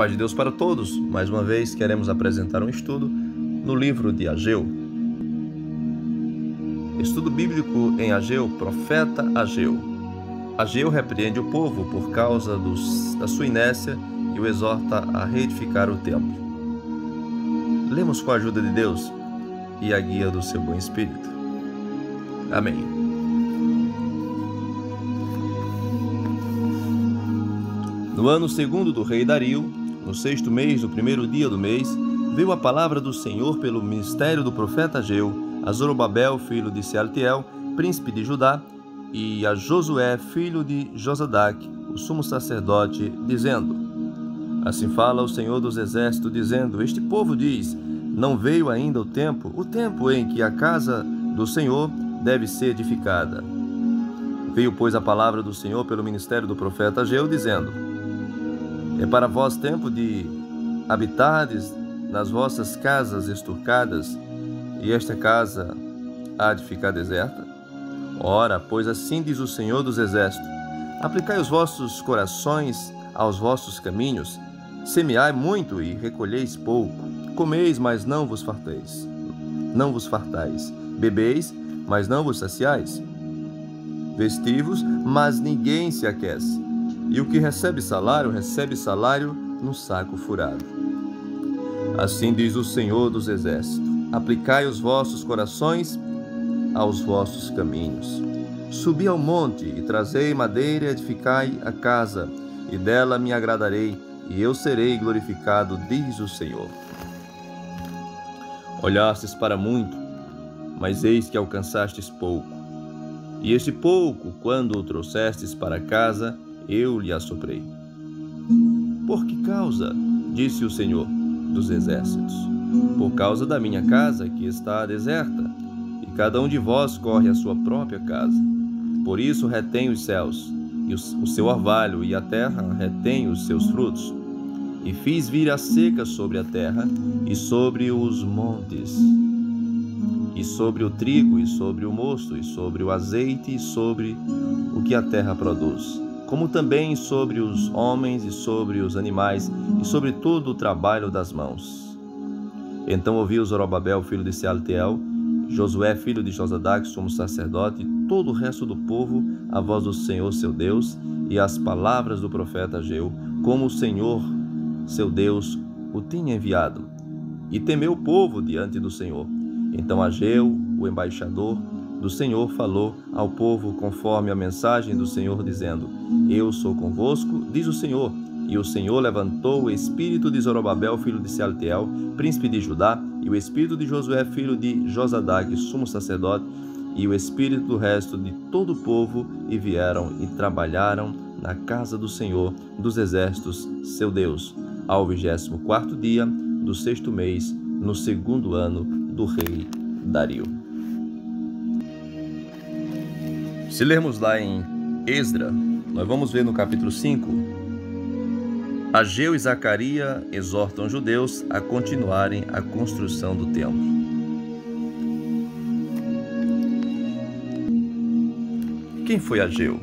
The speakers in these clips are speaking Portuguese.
paz de Deus para todos. Mais uma vez queremos apresentar um estudo no livro de Ageu. Estudo bíblico em Ageu, profeta Ageu. Ageu repreende o povo por causa da sua inércia e o exorta a reedificar o templo. Lemos com a ajuda de Deus e a guia do seu bom espírito. Amém. No ano segundo do rei Dario, no 6º mês, no 1º dia do mês, veio a palavra do Senhor pelo ministério do profeta Ageu a Zorobabel, filho de Sealtiel, príncipe de Judá, e a Josué, filho de Josadac, o sumo sacerdote, dizendo: Assim fala o Senhor dos exércitos, dizendo: Este povo diz, não veio ainda o tempo em que a casa do Senhor deve ser edificada. Veio, pois, a palavra do Senhor pelo ministério do profeta Ageu, dizendo: É para vós tempo de habitardes nas vossas casas esturcadas, e esta casa há de ficar deserta? Ora, pois assim diz o Senhor dos exércitos: Aplicai os vossos corações aos vossos caminhos, semeai muito e recolheis pouco, comeis, mas não vos fartais, bebeis, mas não vos saciais, vestivos, mas ninguém se aquece, e o que recebe salário no saco furado. Assim diz o Senhor dos exércitos: Aplicai os vossos corações aos vossos caminhos. Subi ao monte e trazei madeira, edificai a casa, e dela me agradarei, e eu serei glorificado, diz o Senhor. Olhastes para muito, mas eis que alcançastes pouco. E este pouco, quando o trouxestes para casa, eu lhe assoprei. Por que causa? Disse o Senhor dos exércitos. Por causa da minha casa, que está deserta, e cada um de vós corre à sua própria casa. Por isso retém os céus, e o seu orvalho, e a terra retém os seus frutos. E fiz vir a seca sobre a terra, e sobre os montes, e sobre o trigo, e sobre o mosto, e sobre o azeite, e sobre o que a terra produz, como também sobre os homens, e sobre os animais, e sobre todo o trabalho das mãos. Então ouviu Zorobabel, filho de Sealtiel, Josué, filho de Josadac, sumo sacerdote, e todo o resto do povo, a voz do Senhor seu Deus, e as palavras do profeta Ageu, como o Senhor seu Deus o tinha enviado. E temeu o povo diante do Senhor. Então Ageu, o embaixador do Senhor, falou ao povo conforme a mensagem do Senhor, dizendo: Eu sou convosco, diz o Senhor. E o Senhor levantou o espírito de Zorobabel, filho de Sealtiel, príncipe de Judá, e o espírito de Josué, filho de Josadac, sumo sacerdote, e o espírito do resto de todo o povo, e vieram e trabalharam na casa do Senhor dos exércitos, seu Deus, ao 24º dia do 6º mês, no 2º ano do rei Dario. Se lermos lá em Esdra, nós vamos ver no capítulo 5, Ageu e Zacarias exortam os judeus a continuarem a construção do templo. Quem foi Ageu?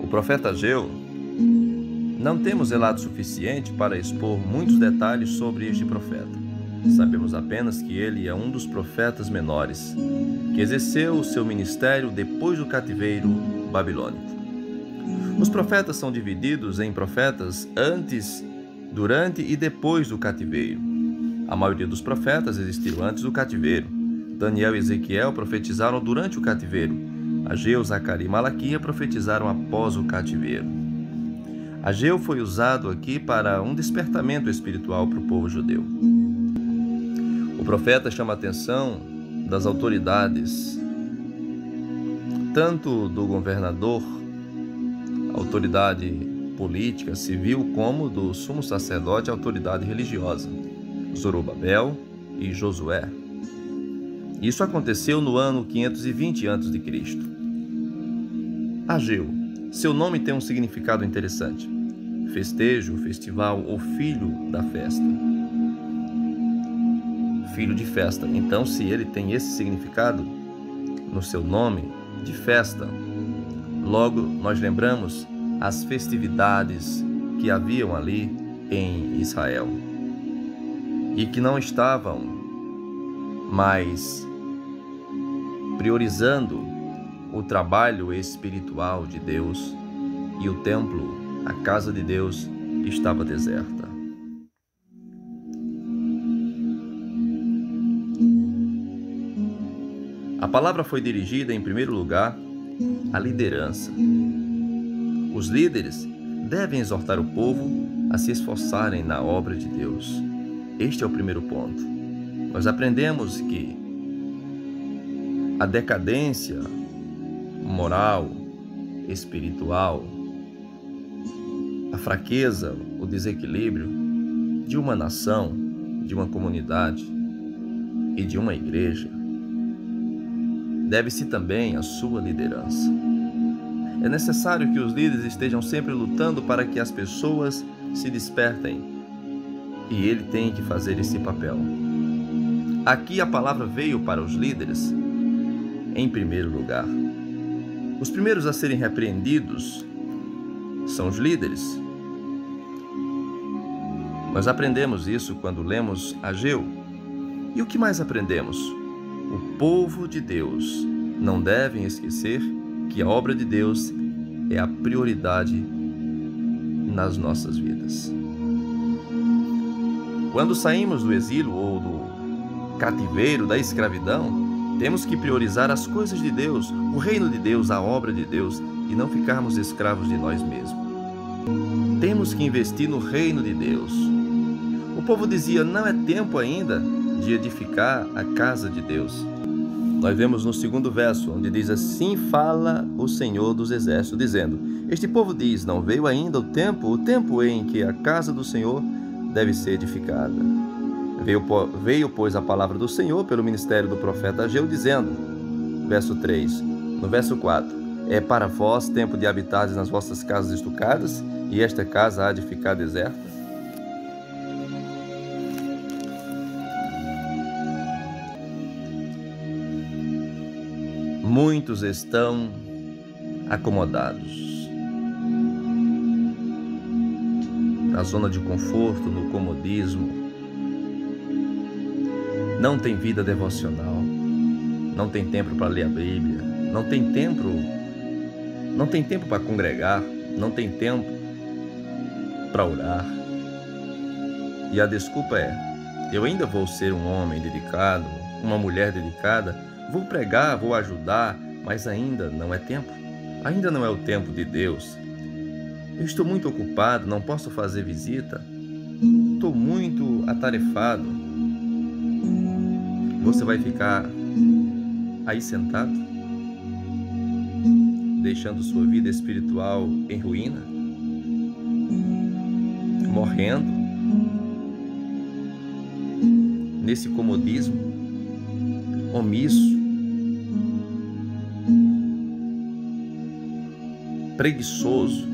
O profeta Ageu, não temos relato suficiente para expor muitos detalhes sobre este profeta. Sabemos apenas que ele é um dos profetas menores, que exerceu o seu ministério depois do cativeiro babilônico. Os profetas são divididos em profetas antes, durante e depois do cativeiro. A maioria dos profetas existiu antes do cativeiro. Daniel e Ezequiel profetizaram durante o cativeiro. Ageu, Zacarias e Malaquias profetizaram após o cativeiro. Ageu foi usado aqui para um despertamento espiritual para o povo judeu. O profeta chama a atenção das autoridades, tanto do governador, autoridade política, civil, como do sumo sacerdote, autoridade religiosa, Zorobabel e Josué. Isso aconteceu no ano 520 a.C. Ageu, seu nome tem um significado interessante: festejo, festival ou filho da festa. Filho de festa. Então, se ele tem esse significado no seu nome de festa, logo nós lembramos as festividades que haviam ali em Israel e que não estavam mais priorizando o trabalho espiritual de Deus, e o templo, a casa de Deus, estava deserta. A palavra foi dirigida, em primeiro lugar, à liderança. Os líderes devem exortar o povo a se esforçarem na obra de Deus. Este é o primeiro ponto. Nós aprendemos que a decadência moral, espiritual, a fraqueza, o desequilíbrio de uma nação, de uma comunidade e de uma igreja deve-se também à sua liderança. É necessário que os líderes estejam sempre lutando para que as pessoas se despertem, e ele tem que fazer esse papel. Aqui a palavra veio para os líderes em primeiro lugar. Os primeiros a serem repreendidos são os líderes. Nós aprendemos isso quando lemos Ageu. E o que mais aprendemos? O povo de Deus não deve esquecer que a obra de Deus é a prioridade nas nossas vidas. Quando saímos do exílio ou do cativeiro, da escravidão, temos que priorizar as coisas de Deus, o reino de Deus, a obra de Deus, e não ficarmos escravos de nós mesmos. Temos que investir no reino de Deus. O povo dizia: não é tempo ainda de edificar a casa de Deus. Nós vemos no segundo verso, onde diz: assim fala o Senhor dos Exércitos, dizendo: este povo diz, não veio ainda o tempo em que a casa do Senhor deve ser edificada. Veio, pois, a palavra do Senhor pelo ministério do profeta Ageu, dizendo, verso 3, no verso 4, é para vós tempo de habitardes nas vossas casas estucadas, e esta casa há de ficar deserta? Muitos estão acomodados na zona de conforto, no comodismo. Não tem vida devocional, não tem tempo para ler a Bíblia, não tem tempo para congregar, não tem tempo para orar. E a desculpa é: eu ainda vou ser um homem dedicado, uma mulher dedicada, vou pregar, vou ajudar, mas ainda não é tempo. Ainda não é o tempo de Deus. Eu estou muito ocupado, não posso fazer visita. Estou muito atarefado. Você vai ficar aí sentado, deixando sua vida espiritual em ruína, morrendo nesse comodismo, omisso, preguiçoso,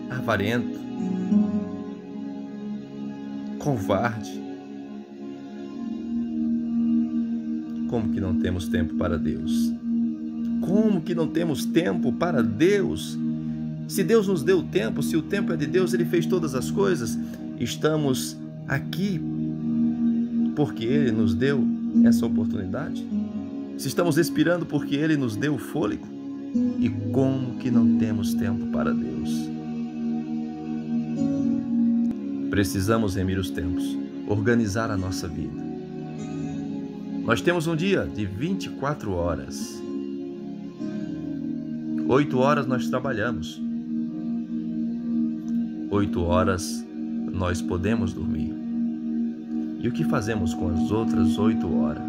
avarento, covarde. Como que não temos tempo para Deus? Como que não temos tempo para Deus? Se Deus nos deu tempo, se o tempo é de Deus, Ele fez todas as coisas. Estamos aqui porque Ele nos deu essa oportunidade. Se estamos respirando porque Ele nos deu o fôlego. E como que não temos tempo para Deus? Precisamos remir os tempos, organizar a nossa vida. Nós temos um dia de 24 horas. 8 horas nós trabalhamos. 8 horas nós podemos dormir. E o que fazemos com as outras 8 horas?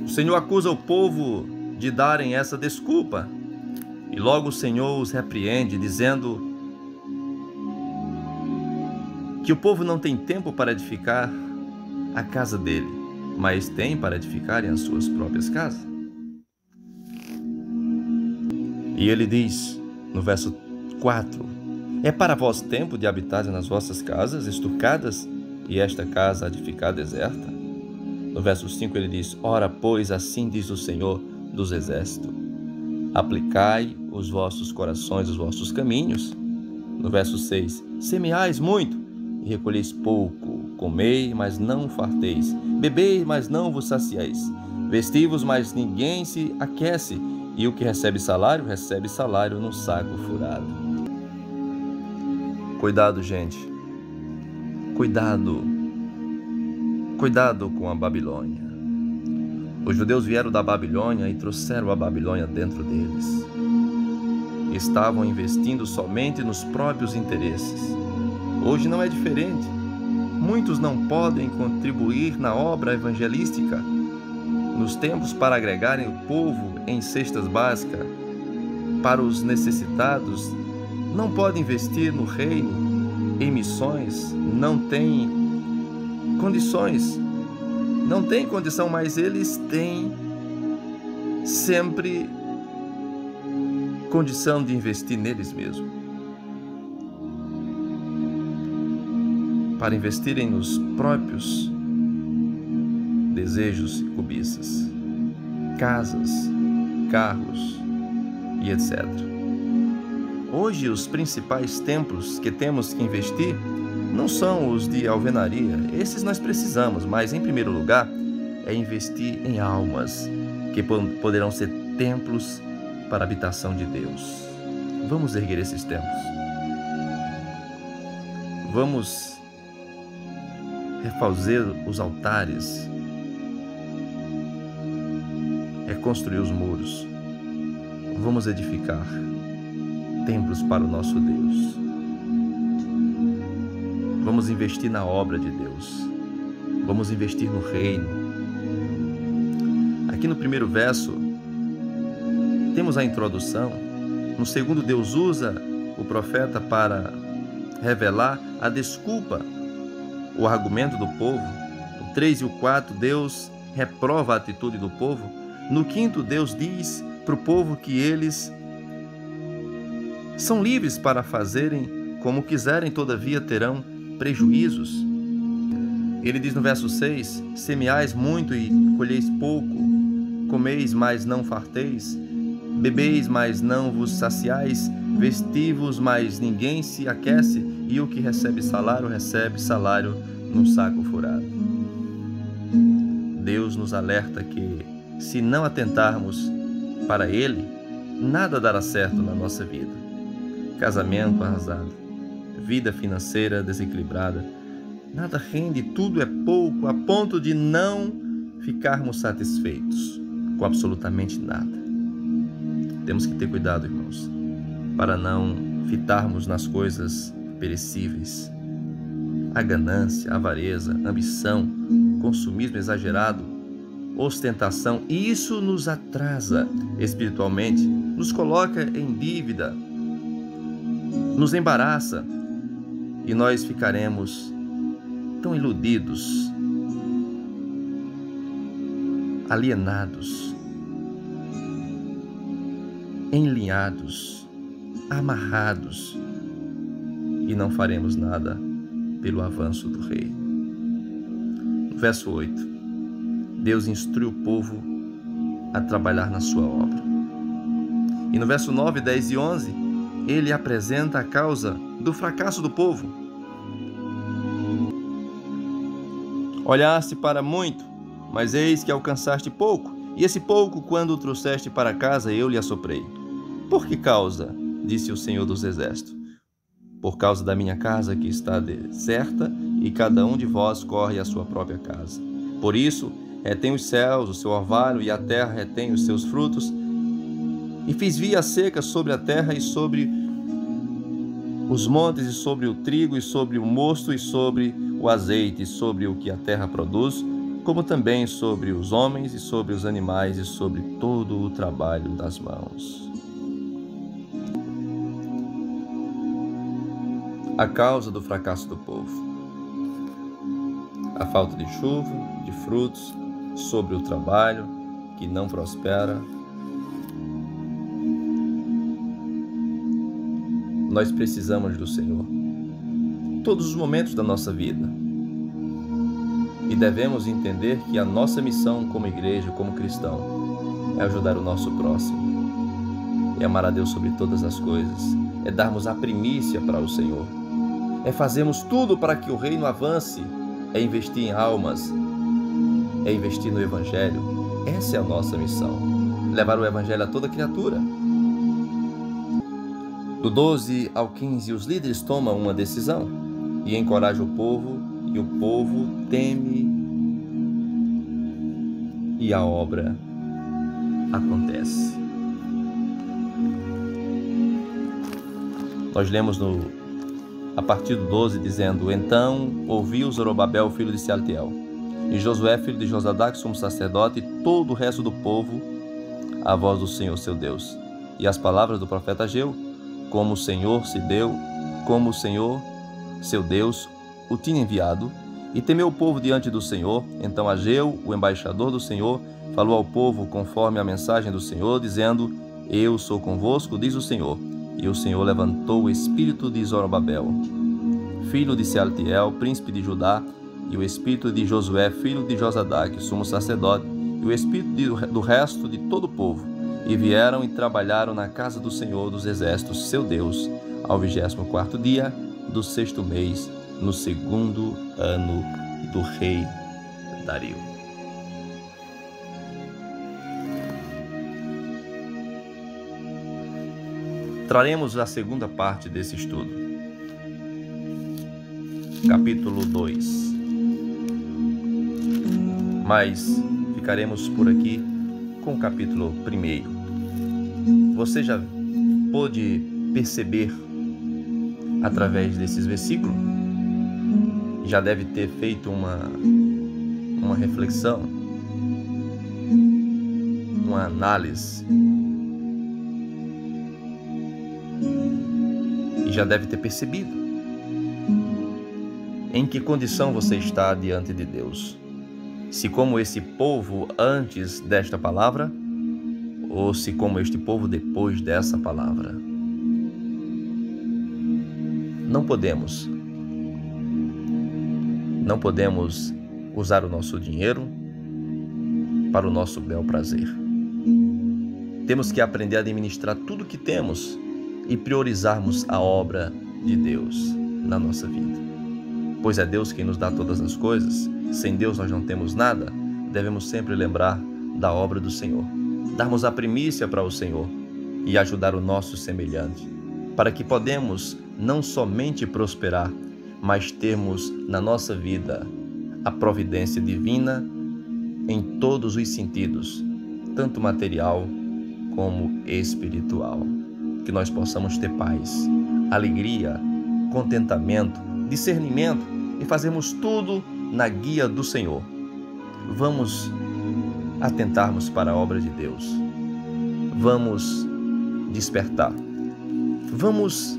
O Senhor acusa o povo de darem essa desculpa. E logo o Senhor os repreende, dizendo que o povo não tem tempo para edificar a casa dele, mas tem para edificarem as suas próprias casas. E ele diz, no verso 4, é para vós tempo de habitar nas vossas casas estucadas, e esta casa há de ficar deserta? No verso 5 ele diz: ora, pois, assim diz o Senhor dos Exércitos, aplicai os vossos corações, os vossos caminhos. No verso 6, semeais muito e recolheis pouco, comei, mas não farteis, bebei, mas não vos saciais, vesti-vos, mas ninguém se aquece, e o que recebe salário num saco furado. Cuidado, gente. Cuidado com a Babilônia. Os judeus vieram da Babilônia e trouxeram a Babilônia dentro deles. Estavam investindo somente nos próprios interesses. Hoje não é diferente. Muitos não podem contribuir na obra evangelística. Nos tempos para agregarem o povo em cestas básicas para os necessitados, não podem investir no reino, em missões, não têm condições. Não tem condição, mas eles têm sempre condição de investir neles mesmos. Para investirem nos próprios desejos e cobiças, casas, carros e etc. Hoje, os principais templos que temos que investir não são os de alvenaria, esses nós precisamos, mas em primeiro lugar é investir em almas que poderão ser templos para a habitação de Deus. Vamos erguer esses templos. Vamos refazer os altares, reconstruir os muros. Vamos edificar templos para o nosso Deus. Vamos investir na obra de Deus. Vamos investir no reino. Aqui no primeiro verso, temos a introdução. No segundo, Deus usa o profeta para revelar a desculpa, o argumento do povo. No 3 e o 4, Deus reprova a atitude do povo. No quinto, Deus diz para o povo que eles são livres para fazerem como quiserem, todavia terão prejuízos. Ele diz no verso 6, semeais muito e colheis pouco, comeis, mas não farteis, bebeis, mas não vos saciais, vesti-vos, mas ninguém se aquece, e o que recebe salário num saco furado. Deus nos alerta que, se não atentarmos para Ele, nada dará certo na nossa vida. Casamento arrasado, vida financeira desequilibrada, nada rende, tudo é pouco, a ponto de não ficarmos satisfeitos com absolutamente nada. Temos que ter cuidado, irmãos, para não fitarmos nas coisas perecíveis. A ganância, a avareza, a ambição, consumismo exagerado, ostentação, isso nos atrasa espiritualmente, nos coloca em dívida, nos embaraça, e nós ficaremos tão iludidos, alienados, enlinhados, amarrados, e não faremos nada pelo avanço do Rei. No verso 8, Deus instrui o povo a trabalhar na sua obra. E no verso 9, 10 e 11, ele apresenta a causa do fracasso do povo. Olhaste para muito, mas eis que alcançaste pouco, e esse pouco, quando o trouxeste para casa, eu lhe assoprei. Por que causa? Disse o Senhor dos Exércitos. Por causa da minha casa que está deserta, e cada um de vós corre à sua própria casa. Por isso, retém os céus, o seu orvalho, e a terra retém os seus frutos, e fiz via seca sobre a terra e sobre os montes, e sobre o trigo, e sobre o mosto, e sobre o azeite, e sobre o que a terra produz, como também sobre os homens, e sobre os animais, e sobre todo o trabalho das mãos. A causa do fracasso do povo: a falta de chuva, de frutos, sobre o trabalho que não prospera. Nós precisamos do Senhor todos os momentos da nossa vida. E devemos entender que a nossa missão como igreja, como cristão, é ajudar o nosso próximo, é amar a Deus sobre todas as coisas, é darmos a primícia para o Senhor, é fazermos tudo para que o reino avance, é investir em almas, é investir no Evangelho. Essa é a nossa missão, levar o Evangelho a toda criatura. Do 12 ao 15, os líderes tomam uma decisão e encorajam o povo, e o povo teme, e a obra acontece. Nós lemos a partir do 12 dizendo: Então ouviu Zorobabel, filho de Sealtiel, e Josué, filho de Josadac, sumo sacerdote, e todo o resto do povo, a voz do Senhor seu Deus, e as palavras do profeta Ageu, como o Senhor seu Deus o tinha enviado, e temeu o povo diante do Senhor. Então Ageu, o embaixador do Senhor, falou ao povo conforme a mensagem do Senhor, dizendo: Eu sou convosco, diz o Senhor. E o Senhor levantou o espírito de Zorobabel, filho de Sealtiel, príncipe de Judá, e o espírito de Josué, filho de Josadac, sumo sacerdote, e o espírito do resto de todo o povo, e vieram e trabalharam na casa do Senhor dos exércitos, seu Deus, ao 24º dia do 6º mês, no 2º ano do rei Dario. Traremos a segunda parte desse estudo, capítulo 2. Mas ficaremos por aqui com o capítulo 1. Você já pôde perceber através desses versículos? Já deve ter feito uma reflexão, uma análise, e já deve ter percebido em que condição você está diante de Deus. Se como esse povo antes desta palavra, ou se como este povo depois dessa palavra. Não podemos usar o nosso dinheiro para o nosso bel prazer. Temos que aprender a administrar tudo que temos e priorizarmos a obra de Deus na nossa vida. Pois é Deus quem nos dá todas as coisas. Sem Deus nós não temos nada. Devemos sempre lembrar da obra do Senhor, darmos a primícia para o Senhor e ajudar o nosso semelhante, para que podemos não somente prosperar, mas termos na nossa vida a providência divina em todos os sentidos, tanto material como espiritual. Que nós possamos ter paz, alegria, contentamento, discernimento e fazermos tudo na guia do Senhor. Vamos atentarmos para a obra de Deus. Vamos despertar. Vamos,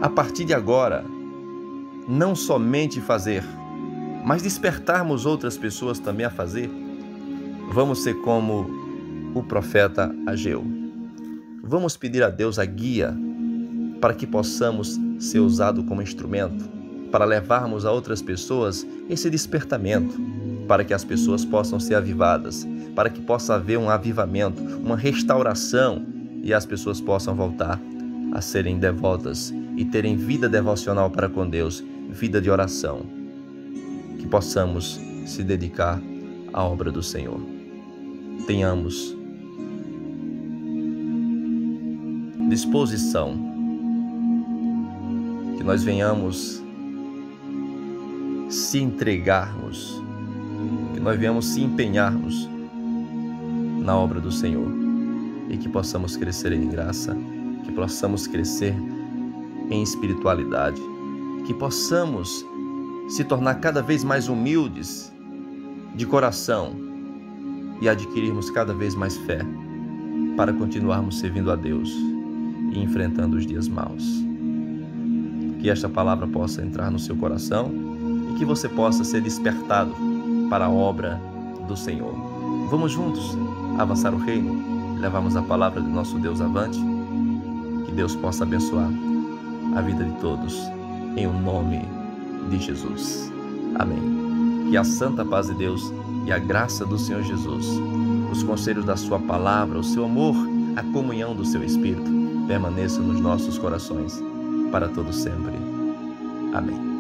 a partir de agora, não somente fazer, mas despertarmos outras pessoas também a fazer. Vamos ser como o profeta Ageu. Vamos pedir a Deus a guia para que possamos ser usados como instrumento, para levarmos a outras pessoas esse despertamento, para que as pessoas possam ser avivadas, para que possa haver um avivamento, uma restauração e as pessoas possam voltar a serem devotas e terem vida devocional para com Deus, vida de oração. Que possamos se dedicar à obra do Senhor. Tenhamos disposição, que nós venhamos se entregarmos, que nós venhamos se empenharmos na obra do Senhor e que possamos crescer em graça, que possamos crescer em espiritualidade, que possamos se tornar cada vez mais humildes de coração e adquirirmos cada vez mais fé para continuarmos servindo a Deus e enfrentando os dias maus. Que esta palavra possa entrar no seu coração e que você possa ser despertado para a obra do Senhor. Vamos juntos avançar o reino, levarmos a palavra do nosso Deus avante. Que Deus possa abençoar a vida de todos, em o nome de Jesus. Amém. Que a santa paz de Deus e a graça do Senhor Jesus, os conselhos da sua palavra, o seu amor, a comunhão do seu Espírito permaneçam nos nossos corações para todo sempre. Amém.